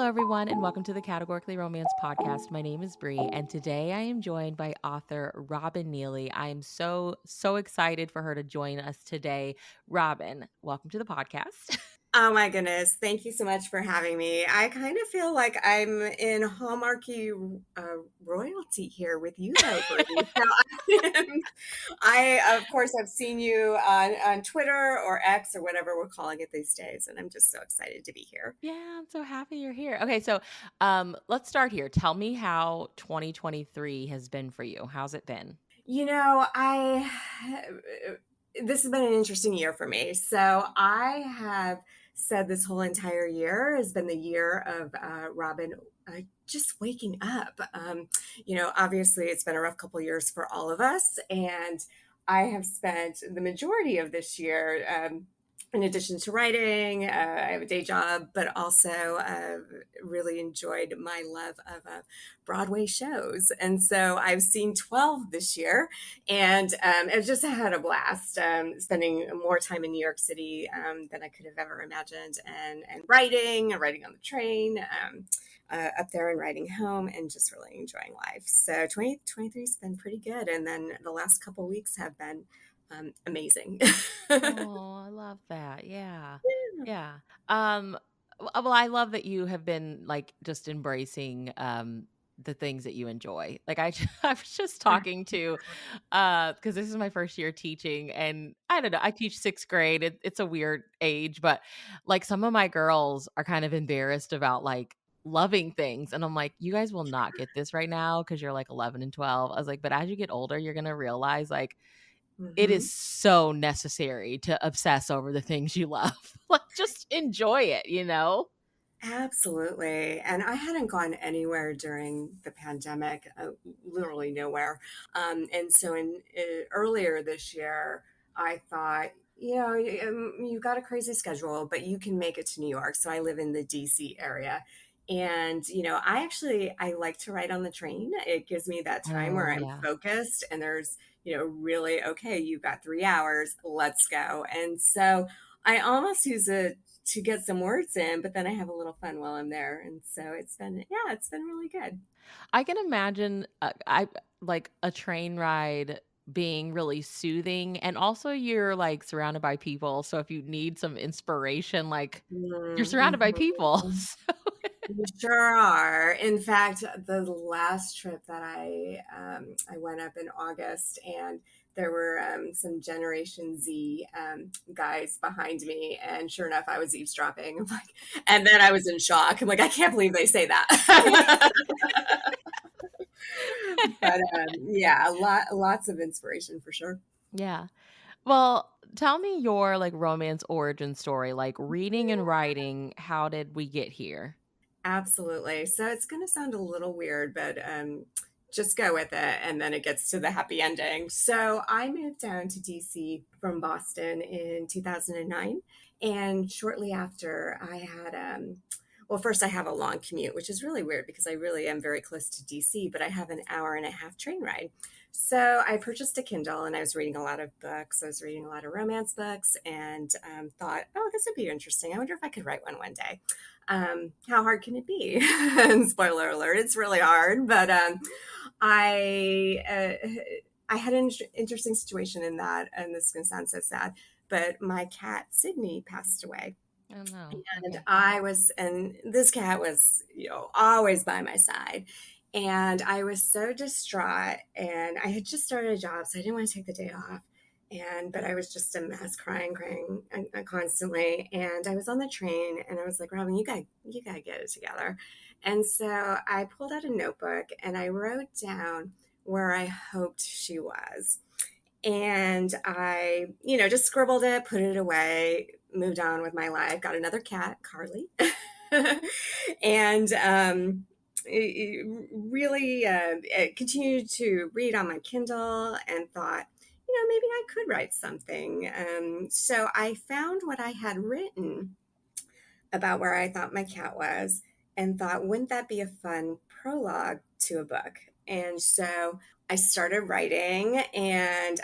everyone, and welcome to the Categorically Romance podcast. My name is Bree, and today I am joined by author Robyn Neeley. I am so excited for her to join us today. Robyn, welcome to the podcast. Oh my goodness. Thank you so much for having me. I kind of feel like I'm in Hallmarky royalty here with you though, Bree. Of course, I've seen you on Twitter or X or whatever we're calling it these days, and I'm just so excited to be here. Yeah, I'm so happy you're here. Okay, so let's start here. Tell me how 2023 has been for you. How's it been? You know, this has been an interesting year for me. So I have said this whole entire year has been the year of Robyn just waking up. Obviously it's been a rough couple years for all of us, and I have spent the majority of this year. In addition to writing, I have a day job, but also really enjoyed my love of Broadway shows. And so I've seen 12 this year, and I've just had a blast spending more time in New York City than I could have ever imagined, and writing on the train. Up there and riding home and just really enjoying life. So 2023 has been pretty good. And then the last couple of weeks have been amazing. Oh, I love that. Yeah. Yeah. Well, I love that you have been like just embracing the things that you enjoy. Like I was just talking to because this is my first year teaching, and I don't know, I teach 6th grade. It's a weird age, but like some of my girls are kind of embarrassed about like loving things, and I'm like, you guys will not get this right now because you're like 11 and 12. I was like, but as you get older, you're gonna realize like it is Mhm. so necessary to obsess over the things you love. Like, just enjoy it, you know? Absolutely. And I hadn't gone anywhere during the pandemic, literally nowhere. And so earlier this year, I thought, you've got a crazy schedule, but you can make it to New York. So I live in the DC area. And, I like to ride on the train. It gives me that time where Oh, I'm yeah. focused and there's, really, okay, you've got 3 hours, let's go. And so I almost use it to get some words in, but then I have a little fun while I'm there. And so it's been really good. I can imagine, I like a train ride being really soothing, and also you're, like, surrounded by people, so if you need some inspiration, like, you're surrounded by people. Mm-hmm. You sure are. In fact, the last trip that I went up in August, and there were some Generation Z guys behind me, and sure enough, I was eavesdropping. I'm like, and then I was in shock. I'm like, I can't believe they say that. But yeah, lots of inspiration for sure. Yeah. Well, tell me your, like, romance origin story, like, reading and writing, how did we get here? Absolutely. So it's going to sound a little weird, but just go with it. And then it gets to the happy ending. So I moved down to DC from Boston in 2009. And shortly after, I had, well, first I have a long commute, which is really weird because I really am very close to DC, but I have an hour and a half train ride. So I purchased a Kindle and I was reading a lot of books. I was reading a lot of romance books, and thought, oh, this would be interesting. I wonder if I could write one day. How hard can it be? And spoiler alert, it's really hard. But I uh, I had an interesting situation in that, and this is going to sound so sad, but my cat Sydney passed away. Oh, no. And Okay. this cat was, always by my side. And I was so distraught, and I had just started a job, so I didn't want to take the day off. But I was just a mess, crying constantly. And I was on the train, and I was like, Robyn, you gotta get it together. And so I pulled out a notebook and I wrote down where I hoped she was. And I, just scribbled it, put it away, moved on with my life, got another cat, Carly. And really continued to read on my Kindle and thought, maybe I could write something. So I found what I had written about where I thought my cat was, and thought, wouldn't that be a fun prologue to a book? And so I started writing, and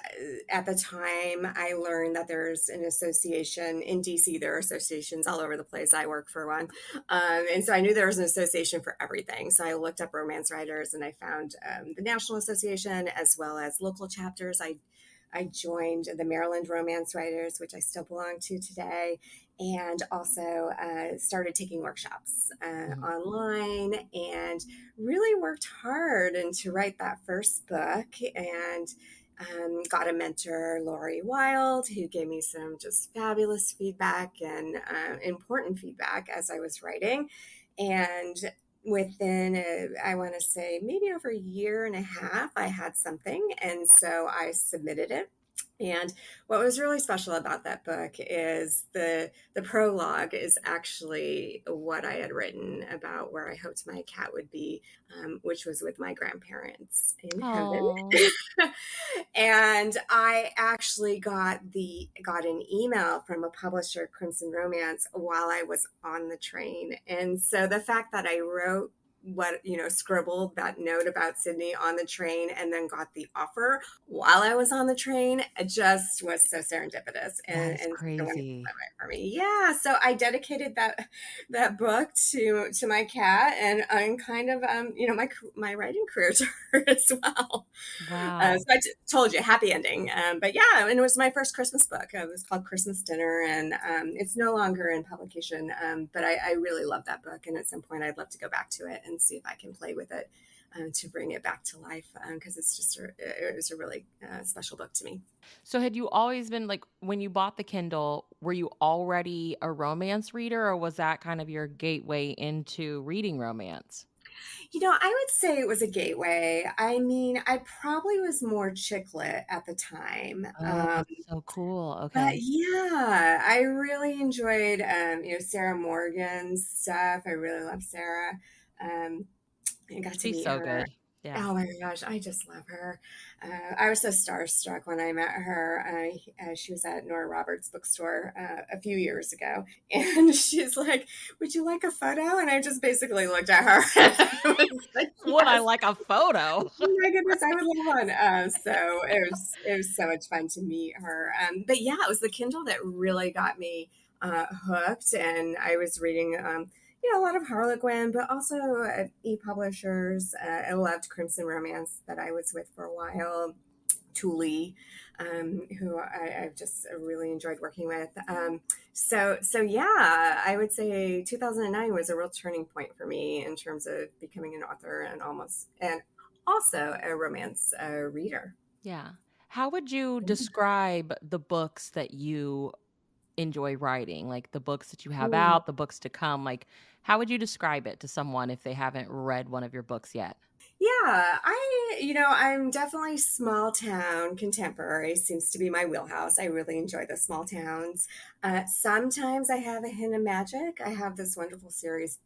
at the time, I learned that there's an association in DC. There are associations all over the place. I work for one. And so I knew there was an association for everything. So I looked up romance writers and I found the National Association as well as local chapters. I joined the Maryland Romance Writers, which I still belong to today, and also started taking workshops Mhm. online and really worked hard and to write that first book and got a mentor, Lori Wild, who gave me some just fabulous feedback and important feedback as I was writing. And within, I want to say, maybe over a year and a half, I had something. And so I submitted it. And what was really special about that book is the prologue is actually what I had written about where I hoped my cat would be, which was with my grandparents in heaven. Oh, And I actually got an email from a publisher, Crimson Romance, while I was on the train. And so the fact that I wrote scribbled that note about Sydney on the train and then got the offer while I was on the train, it just was so serendipitous that is and so wonderful crazy. for me. Yeah. So I dedicated that book to my cat and kind of my writing career to her as well. So Wow. I told you, happy ending. But yeah, and it was my first Christmas book. It was called Christmas Dinner, and it's no longer in publication. But I really love that book, and at some point, I'd love to go back to it and see if I can play with it to bring it back to life because it was a really special book to me. So had you always been like when you bought the Kindle, were you already a romance reader or was that kind of your gateway into reading romance? I would say it was a gateway. I mean, I probably was more chick lit at the time. Oh, that's so cool. But Okay. yeah, I really enjoyed, Sarah Morgan's stuff. I really love Sarah. Um, I got to She's meet so her. good. Yeah. Oh my gosh, I just love her. I was so starstruck when I met her. She was at Nora Roberts' bookstore a few years ago, and she's like, "Would you like a photo?" And I just basically looked at her. I was like, Would I "Yes, like a photo? oh my goodness, I would love one." So it was so much fun to meet her. But yeah, it was the Kindle that really got me hooked, and I was reading. A lot of Harlequin, but also e-publishers. I loved Crimson Romance that I was with for a while. Tule, who I've just really enjoyed working with. So yeah, I would say 2009 was a real turning point for me in terms of becoming an author and also a romance reader. Yeah. How would you describe the books that you enjoy writing? Like the books that you have Mm. out, the books to come, like how would you describe it to someone if they haven't read one of your books yet? Yeah, I'm definitely small town contemporary seems to be my wheelhouse. I really enjoy the small towns. Sometimes I have a hint of magic. I have this wonderful series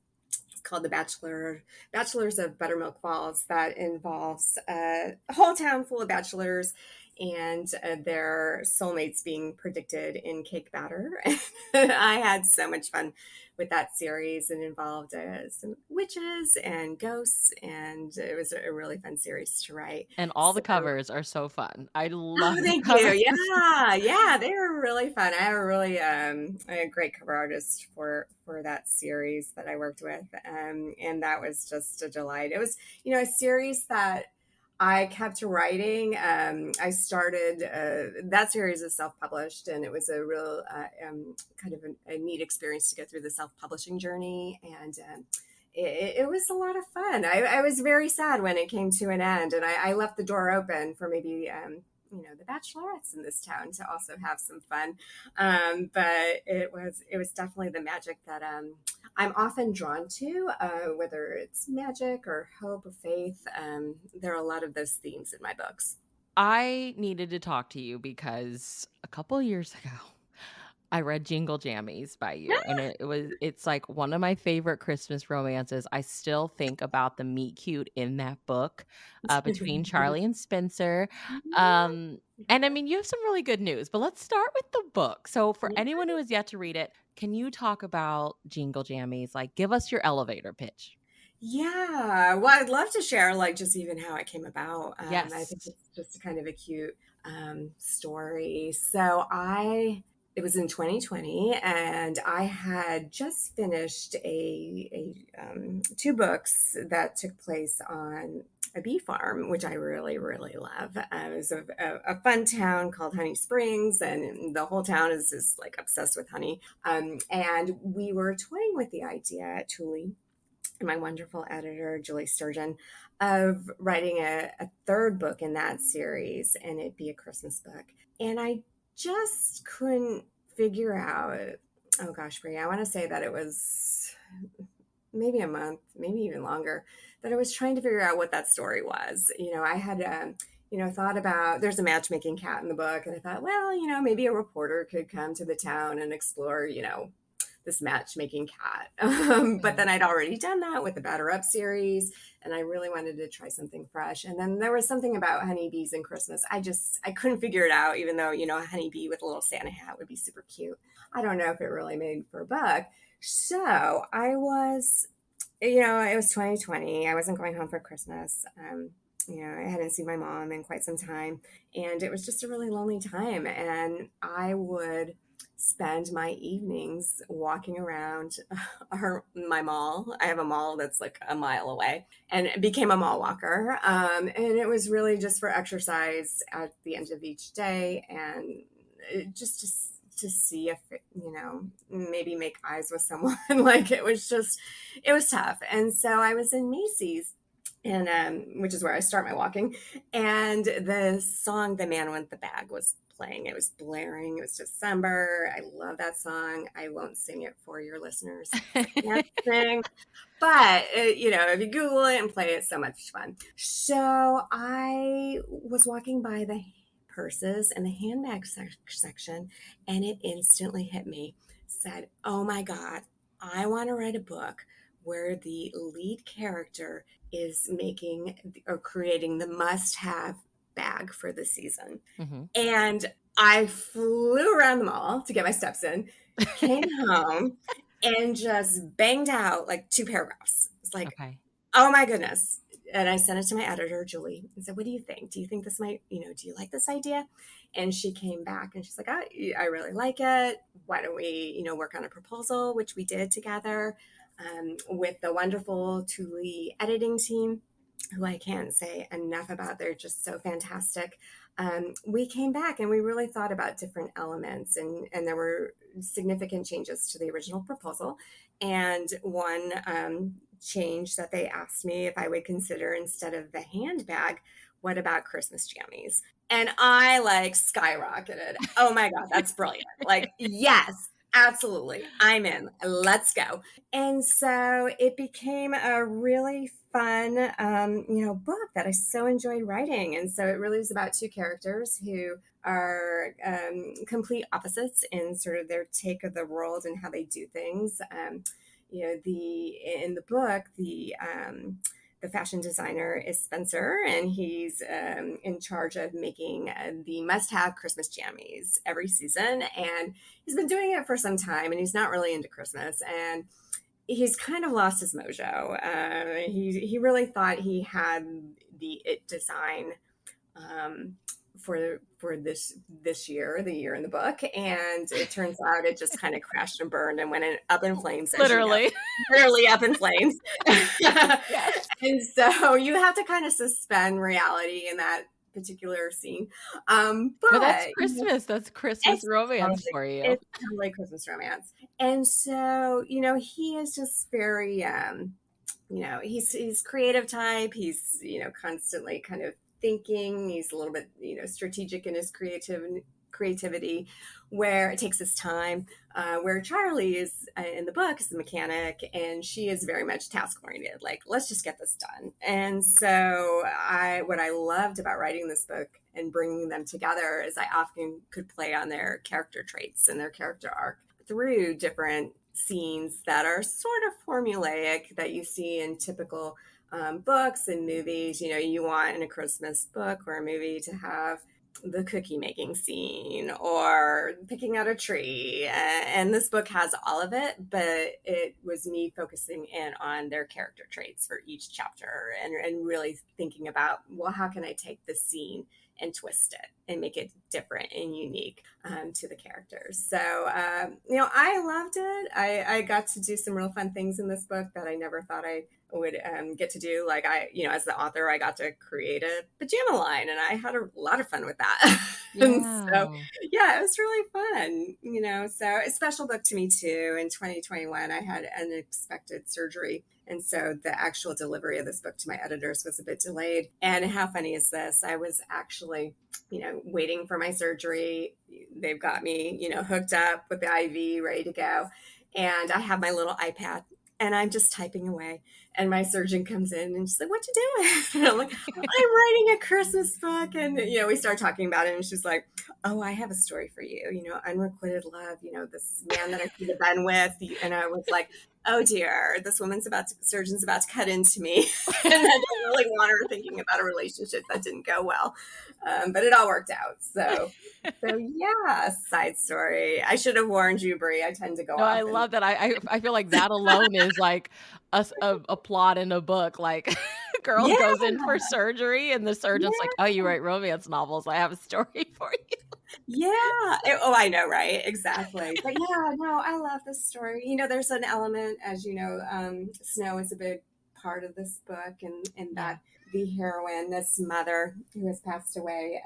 called Bachelors of Buttermilk Falls that involves a whole town full of bachelors and their soulmates being predicted in cake batter. I had so much fun with that series and involved some witches and ghosts, and it was a really fun series to write. And all the So covers are so fun. I love oh, the thank you. covers. Yeah, they were really fun. I have a great cover artist for that series that I worked with, and that was just a delight. It was, a series that I kept writing. I started that series is self-published, and it was a real kind of a neat experience to go through the self-publishing journey, and it was a lot of fun. I was very sad when it came to an end, and I left the door open for maybe the bachelorettes in this town to also have some fun. But it was definitely the magic that I'm often drawn to, whether it's magic or hope or faith. There are a lot of those themes in my books. I needed to talk to you because a couple years ago I read Jingle Jammies by you, and it's like one of my favorite Christmas romances. I still think about the meet cute in that book, between Charlie and Spencer. Um, and I mean, you have some really good news, but let's start with the book. So for anyone who has yet to read it, can you talk about Jingle Jammies? Like, give us your elevator pitch. Yeah, well, I'd love to share like just even how it came about. I think Yes. it's just a kind of a cute story. So it was in 2020, and I had just finished two books that took place on a bee farm, which I really, really love. It was a fun town called Honey Springs, and the whole town is just like obsessed with honey. And we were toying with the idea at Tule and my wonderful editor, Julie Sturgeon, of writing a third book in that series, and it'd be a Christmas book. And I just couldn't figure out, oh gosh, Brie, I want to say that it was maybe a month, maybe even longer, that I was trying to figure out what that story was. I had, thought about there's a matchmaking cat in the book, and I thought, well, maybe a reporter could come to the town and explore, this matchmaking cat. But Mhm. then I'd already done that with the Batter Up series, and I really wanted to try something fresh. And then there was something about honeybees and Christmas. I couldn't figure it out, even though, a honeybee with a little Santa hat would be super cute. I don't know if it really made for a book. So it was 2020. I wasn't going home for Christmas. I hadn't seen my mom in quite some time, and it was just a really lonely time. And I would spend my evenings walking around my mall. I have a mall that's like a mile away, and it became a mall walker. And it was really just for exercise at the end of each day, and just to see if maybe make eyes with someone. Like it was tough. And so I was in Macy's, and which is where I start my walking, and the song "The Man with the Bag" was playing. It was blaring. It was December. I love that song. I won't sing it for your listeners because I can't sing, but if you Google it and play it, it's so much fun. So I was walking by the purses and the handbag section, and it instantly hit me. Said, "Oh my God, I want to write a book where the lead character is making or creating the must-have bag for the season." Mhm. And I flew around the mall to get my steps in, came home, and just banged out like two paragraphs. It's like, Okay. oh my goodness. And I sent it to my editor, Julie, and said, "What do you think? Do you think this might, do you like this idea?" And she came back and she's like, I really like it. Why don't we, work on a proposal, which we did together with the wonderful Thule editing team, who I can't say enough about. They're just so fantastic. We came back and we really thought about different elements, and there were significant changes to the original proposal. And one change that they asked me if I would consider, instead of the handbag, what about Christmas jammies? And I like skyrocketed. Oh my God, that's brilliant. Like, yes, absolutely. I'm in. Let's go. And so it became a really fun, book that I so enjoyed writing. And so it really is about two characters who are complete opposites in sort of their take of the world and how they do things. The in the book, the fashion designer is Spencer, and he's in charge of making the must-have Christmas jammies every season. And he's been doing it for some time, and he's not really into Christmas. And he's kind of lost his mojo. He really thought he had the it design um, for this year, the year in the book, and it turns out it just kind of crashed and burned and up in flames, as you know, Literally. literally up in flames. Yes. And so you have to kind of suspend reality in that particular scene. But that's But Christmas. That's Christmas it's romance totally for you. it's totally Christmas romance. And so, he is just very he's creative type. He's, constantly kind of thinking. He's a little bit, strategic in his creativity, where it takes his time. Where Charlie is in the book is the mechanic, and she is very much task oriented. Like, let's just get this done. And so, what I loved about writing this book and bringing them together is I often could play on their character traits and their character arc through different scenes that are sort of formulaic that you see in typical books and movies. You want in a Christmas book or a movie to have the cookie making scene or picking out a tree. And this book has all of it, but it was me focusing in on their character traits for each chapter and really thinking about, well, how can I take this scene and twist it and make it different and unique to the characters. So, I loved it. I got to do some real fun things in this book that I never thought I would get to do. Like as the author, I got to create a pajama line and I had a lot of fun with that. And so, Yeah. yeah, it was really fun, so a special book to me too. In 2021, I had unexpected surgery. And so the actual delivery of this book to my editors was a bit delayed. And how funny is this? I was actually, waiting for my surgery. They've got me, hooked up with the IV, ready to go. And I have my little iPad and I'm just typing away. And my surgeon comes in and she's like, "What you doing?" And I'm like, "I'm writing a Christmas book." And, we start talking about it. And she's like, "Oh, I have a story for you, unrequited love, this man that I could have been with." And I was like, "Oh dear, this surgeon's about to cut into me." And I didn't really want her thinking about a relationship that didn't go well. But it all worked out. So yeah, side story. I should have warned you, Brie. I tend to go No, I off and love that. I feel like that alone is like a plot in a book. Like, girl yeah, goes in for surgery, and the surgeon's like, yeah. "Oh, you write romance novels? I have a story for you." Yeah. Oh, I know, right? Exactly. But yeah, no, I love this story. There's an element, as you know, snow is a big part of this book, and Yeah. that the heroine, this mother who has passed away,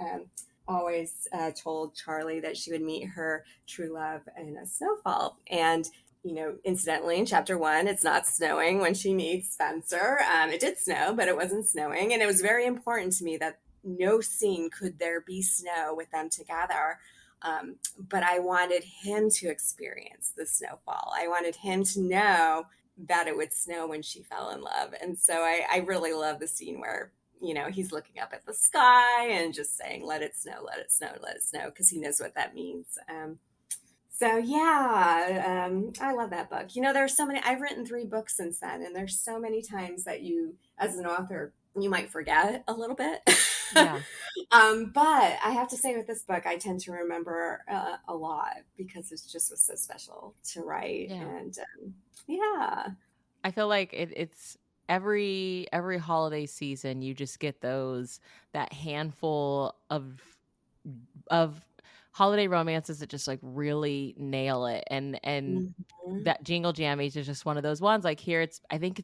always told Charlie that she would meet her true love in a snowfall. And incidentally, in chapter one, it's not snowing when she meets Spencer. It did snow, but it wasn't snowing. And it was very important to me that no scene could there be snow with them together. But I wanted him to experience the snowfall. I wanted him to know that it would snow when she fell in love. And so I really love the scene where, he's looking up at the sky and just saying, "Let it snow, let it snow, let it snow," because he knows what that means. So yeah, I love that book. There's so many. I've written 3 books since then, and there's so many times that you, as an author, you might forget a little bit. Yeah. But I have to say, with this book, I tend to remember a lot because it just was so special to write, Yeah. and yeah, I feel like it's every holiday season, you just get that handful of holiday romances that just, like, really nail it, and Mhm. that Jingle Jammies is just one of those ones. Like, here I think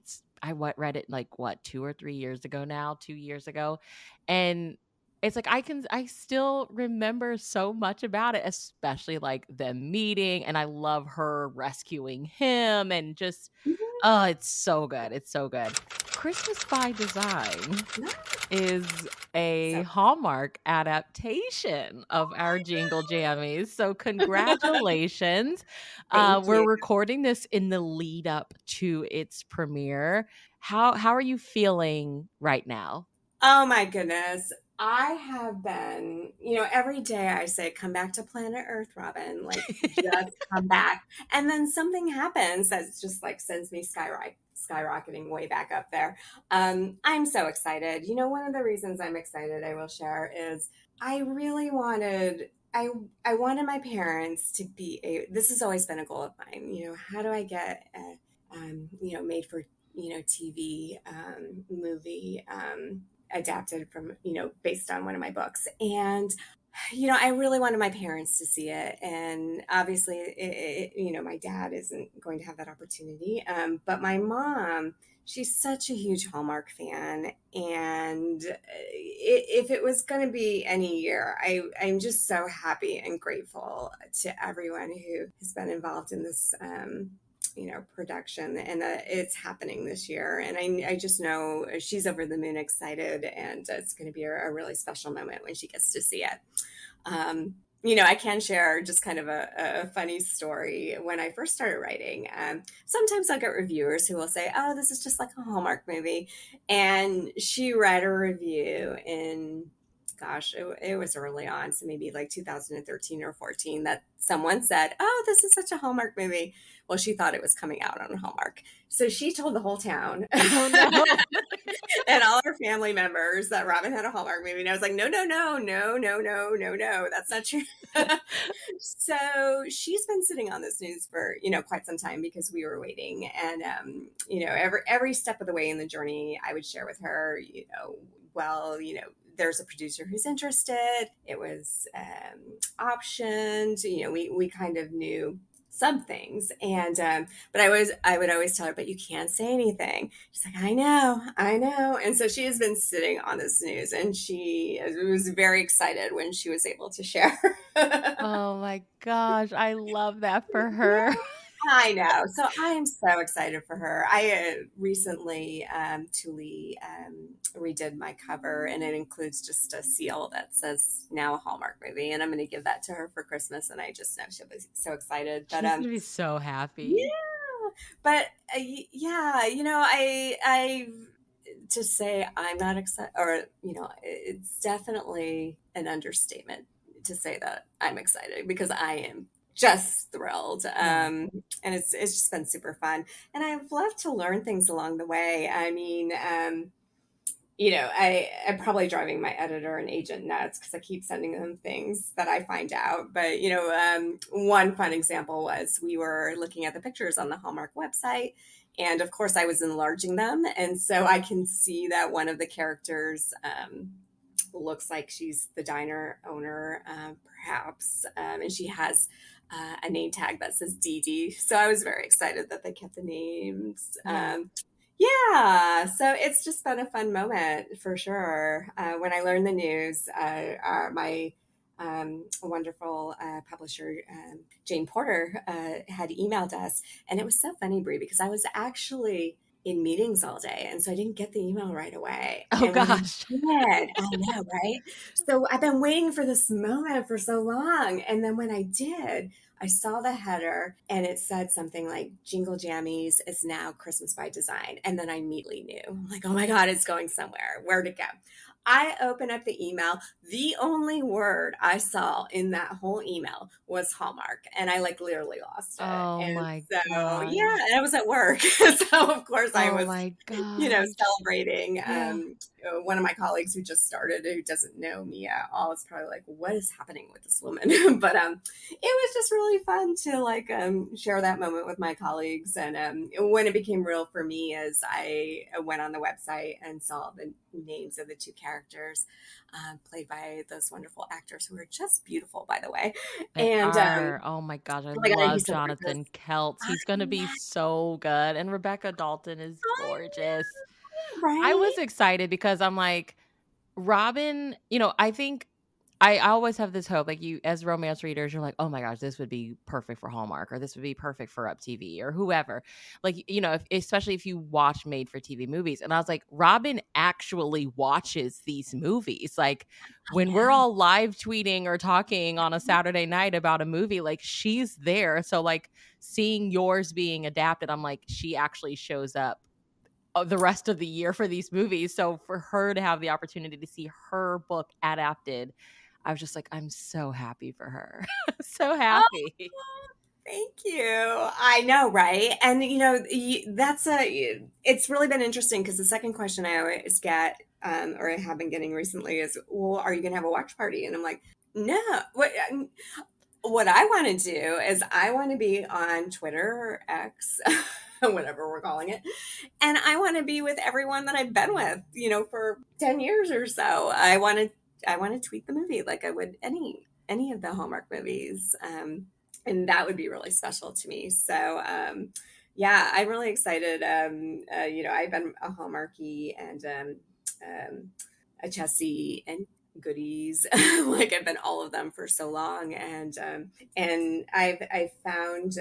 read it, like, what, 2 or 3 years ago now, 2 years ago, and it's like I still remember so much about it, especially, like, them meeting, and I love her rescuing him, and just Mhm. oh, it's so good, it's so good. Christmas by Design No, is a so Hallmark adaptation of our Jingle Jammies, so congratulations. thank We're you. recording this in the lead up to its premiere. How are you feeling right now? Oh my goodness. I have been, every day I say, "Come back to planet Earth, Robin." Like, just come back. And then something happens that's just like sends me skyrocketing way back up there. I'm so excited. One of the reasons I'm excited, I will share, is I really wanted. I wanted my parents to be this has always been a goal of mine. How do I get made for, TV movie adapted from, based on one of my books. And, I really wanted my parents to see it. And obviously, my dad isn't going to have that opportunity. But my mom, she's such a huge Hallmark fan. And if it was going to be any year, I'm just so happy and grateful to everyone who has been involved in this. Production, and it's happening this year. And I just know she's over the moon excited, and it's going to be a really special moment when she gets to see it. I can share just kind of a funny story. When I first started writing, sometimes I'll get reviewers who will say, "Oh, this is just like a Hallmark movie." And she read a review in gosh, it was early on. So maybe like 2013 or 14 that someone said, "Oh, this is such a Hallmark movie." Well, she thought it was coming out on Hallmark. So she told the whole town Oh, no. and all our family members that Robyn had a Hallmark movie. And I was like, no, no, no, no, no, no, no, no, that's not true. So she's been sitting on this news for, quite some time because we were waiting. And, every step of the way in the journey, I would share with her, well, there's a producer who's interested. It was optioned. We kind of knew some things, and but I would always tell her, but you can't say anything. She's like, I know. And so she has been sitting on this news, and she was very excited when she was able to share. Oh my gosh, I love that for her. I know. So I am so excited for her. I recently, Tule redid my cover, and it includes just a seal that says now a Hallmark movie. And I'm going to give that to her for Christmas. And I just know she'll be so excited. But She's gonna be so yeah, happy. but yeah, I to say I'm not excited, or it's definitely an understatement to say that I'm excited because I am just thrilled. Yeah. And it's just been super fun, and I've loved to learn things along the way. I mean, I'm probably driving my editor and agent nuts because I keep sending them things that I find out. But, one fun example was we were looking at the pictures on the Hallmark website. And of course, I was enlarging them. And so I can see that one of the characters looks like she's the diner owner, perhaps. And she has a name tag that says Dee Dee. So I was very excited that they kept the names. Yeah. Yeah, so it's just been a fun moment for sure. When I learned the news, my wonderful publisher, Jane Porter, had emailed us. And it was so funny, Brie, because I was actually in meetings all day. And so I didn't get the email right away. Oh And when I gosh. did, I know, right? So I've been waiting for this moment for so long. And then when I did, I saw the header and it said something like Jingle Jammies is now Christmas by design. And then I immediately knew, I'm like, oh my God, it's going somewhere. Where'd it go? I open up the email. The only word I saw in that whole email was Hallmark. And I like literally lost it. Oh And my so, yeah, gosh. and I was at work. So, of course, I Oh was, my gosh. celebrating. Yeah. One of my colleagues who just started, who doesn't know me at all, is probably like, what is happening with this woman? But it was just really fun to like share that moment with my colleagues. And when it became real for me, as I went on the website and saw the names of the two characters played by those wonderful actors who are just beautiful, by the way. They And are. Oh my gosh, I oh my God, love he's so gorgeous. Jonathan Keltz. I He's gonna be know, so good, and Rebecca Dalton is gorgeous. I right? was excited because I'm like, Robyn, I think I always have this hope, like you as romance readers, you're like, "Oh my gosh, this would be perfect for Hallmark, or this would be perfect for Up TV or whoever." Like, especially if you watch made for TV movies. And I was like, Robyn actually watches these movies. Like I when we're know. all live tweeting or talking on a Saturday night about a movie, like she's there. So like seeing yours being adapted, I'm like, she actually shows up the rest of the year for these movies. So for her to have the opportunity to see her book adapted, I was just like, I'm so happy for her. So Oh, happy. thank you. I know, right? And it's really been interesting because the second question I always get, or I have been getting recently, is, well, are you going to have a watch party? And I'm like, no. What I want to do is I want to be on Twitter or X, whatever we're calling it, and I want to be with everyone that I've been with, for 10 years or so. I want to tweet the movie like I would any of the Hallmark movies. And that would be really special to me. So, yeah, I'm really excited. I've been a Hallmarky and a Chessie and goodies. Like I've been all of them for so long, and I've found.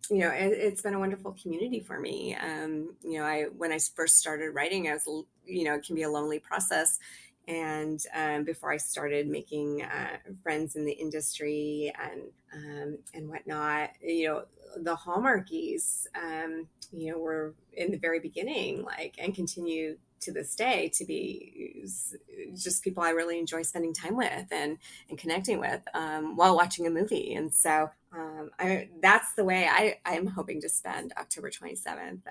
It's been a wonderful community for me. I when I first started writing, I was, it can be a lonely process. And before I started making friends in the industry and whatnot, the Hallmarkies, were in the very beginning, like, and continue to this day to be just people I really enjoy spending time with and connecting with while watching a movie. And so that's the way I'm hoping to spend October 27th.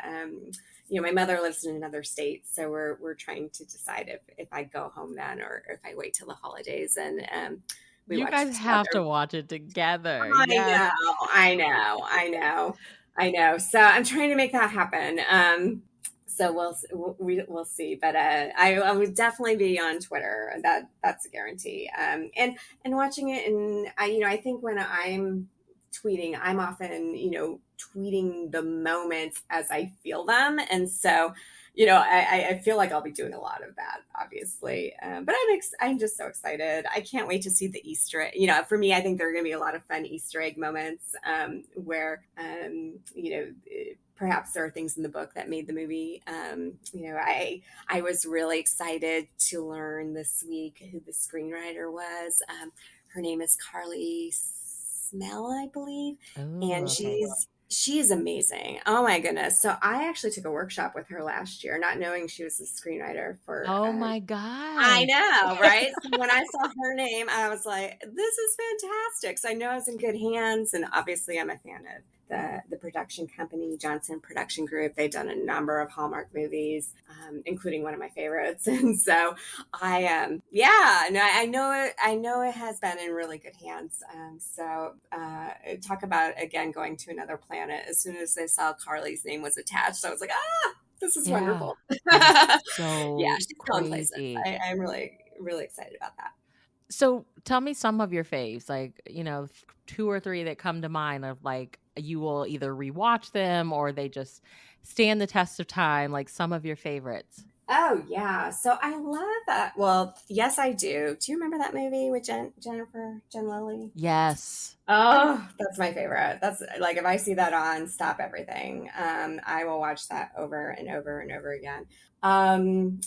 My mother lives in another state, so we're trying to decide if I go home then or if I wait till the holidays and we You watch guys it have to together. watch it together. I Yes. know, I know, I know, I know. So I'm trying to make that happen. So we'll see, but I would definitely be on Twitter. That's a guarantee. And watching it, and I think when I'm tweeting, I'm often tweeting the moments as I feel them, and so I feel like I'll be doing a lot of that, obviously. But I'm just so excited. I can't wait to see the Easter egg. For me, I think there are going to be a lot of fun Easter egg moments where, perhaps there are things in the book that made the movie. I was really excited to learn this week who the screenwriter was. Her name is Carly Smell, I believe, Oh, and okay. she's amazing. Oh my goodness! So I actually took a workshop with her last year, not knowing she was a screenwriter for. Oh my I gosh. know, right? So when I saw her name, I was like, "This is fantastic!" So I know I was in good hands, and obviously, I'm a fan of the production company, Johnson Production Group. They've done a number of Hallmark movies, including one of my favorites, and so yeah, no, I know it. I know it has been in really good hands. Talk about again going to another planet. As soon as I saw Carly's name was attached, I was like, this is Yeah. wonderful. That's Yeah, so she's going places. crazy. I'm really, really excited about that. So tell me some of your faves, like, 2 or 3 that come to mind of like you will either rewatch them or they just stand the test of time, like some of your favorites. Oh yeah, so I love that. Well, yes, I do. Do you remember that movie with Jen Lilly? Yes. Oh, that's my favorite. That's like if I see that on, stop everything. I will watch that over and over and over again. I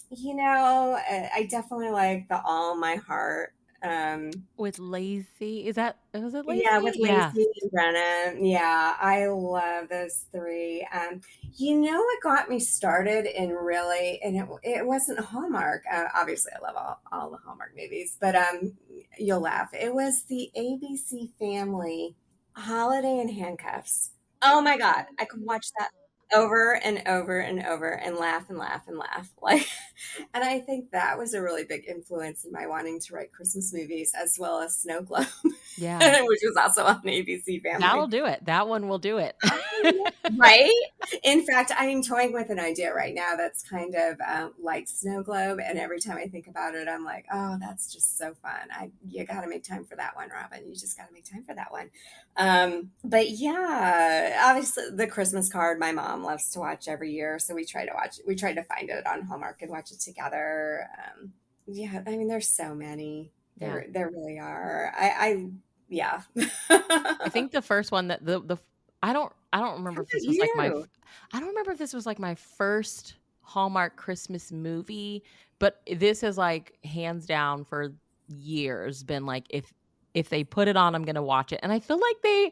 definitely like the All My Heart. With Lacey. Was it Yeah, with Lacey? Yeah. Lacey and Brenna. Yeah, I love those three. What got me started in really, and it wasn't Hallmark. Obviously, I love all the Hallmark movies, but you'll laugh. It was the ABC Family Holiday in Handcuffs. Oh my God, I could watch that over and over and over and laugh and laugh and laugh. Like, and I think that was a really big influence in my wanting to write Christmas movies as well as Snow Globe. Yeah. Which was also on ABC That'll Family. do it. That one will do it. Right? In fact, I'm toying with an idea right now that's kind of like Snow Globe, and every time I think about it, I'm like, oh, that's just so fun. You got to make time for that one, Robin. You just got to make time for that one. But yeah, obviously the Christmas Card my mom loves to watch every year, so we try to watch. We try to find it on Hallmark and watch it together. Yeah, I mean, there's so many. Yeah. There really are. Yeah. I How think the first one that the I don't remember if about this was like you? I don't remember if this was like my first Hallmark Christmas movie, but this has like hands down for years been like if they put it on, I'm gonna watch it. And I feel like they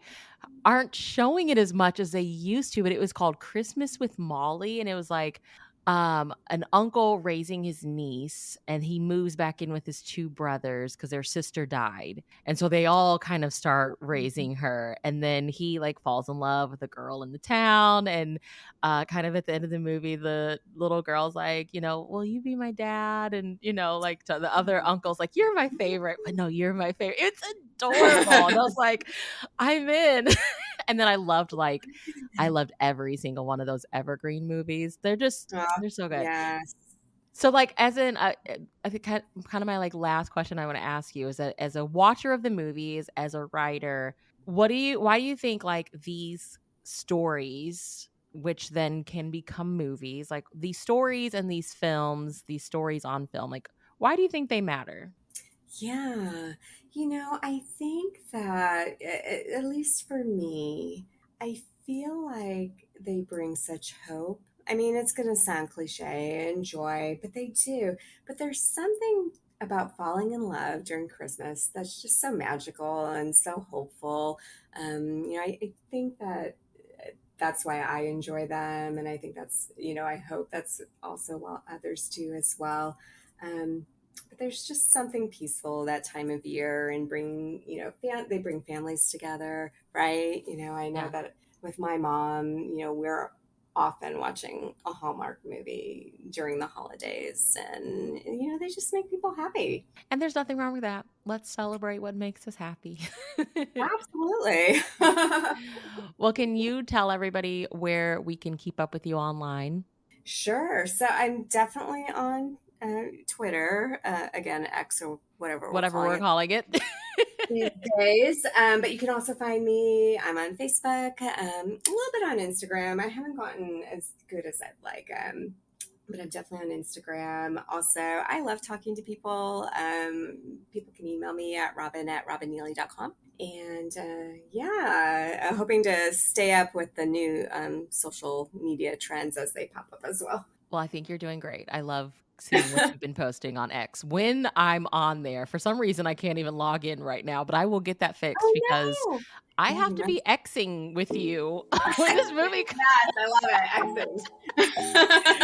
aren't showing it as much as they used to, but it was called Christmas with Molly, and it was like an uncle raising his niece, and he moves back in with his two brothers because their sister died, and so they all kind of start raising her, and then he like falls in love with a girl in the town, and kind of at the end of the movie the little girl's like, will you be my dad, and like to the other uncle's like, you're my favorite, but no, you're my favorite. It's adorable, and I was like, I'm in. And then I loved every single one of those evergreen movies. Oh, They're so good. yes. So, like, as in, I think kind of my like last question I want to ask you is that as a watcher of the movies, as a writer, why do you think like these stories, which then can become movies, like these stories and these films, these stories on film, like, why do you think they matter? Yeah. I think that, at least for me, I feel like they bring such hope. I mean, it's going to sound cliche and joy, but they do. But there's something about falling in love during Christmas that's just so magical and so hopeful. I think that. that's why I enjoy them. And I think that's, I hope that's also what others do as well. But there's just something peaceful that time of year, and they bring families together, right? I know Yeah. that with my mom, we're often watching a Hallmark movie during the holidays, and, they just make people happy. And there's nothing wrong with that. Let's celebrate what makes us happy. Absolutely. Well, can you tell everybody where we can keep up with you online? Sure. So I'm definitely on Twitter, again, X or whatever we're Whatever calling we're it calling it. these days. But you can also find me. I'm on Facebook, a little bit on Instagram. I haven't gotten as good as I'd like. But I'm definitely on Instagram. Also, I love talking to people. People can email me at robyn@robynneeley.com. And yeah, hoping to stay up with the new social media trends as they pop up as well. Well, I think you're doing great. I love seeing what you've been posting on X. When I'm on there, for some reason, I can't even log in right now, but I will get that fixed Oh because no! I Yeah, have you to must. be Xing with you when this movie Yes, I love it. Accent.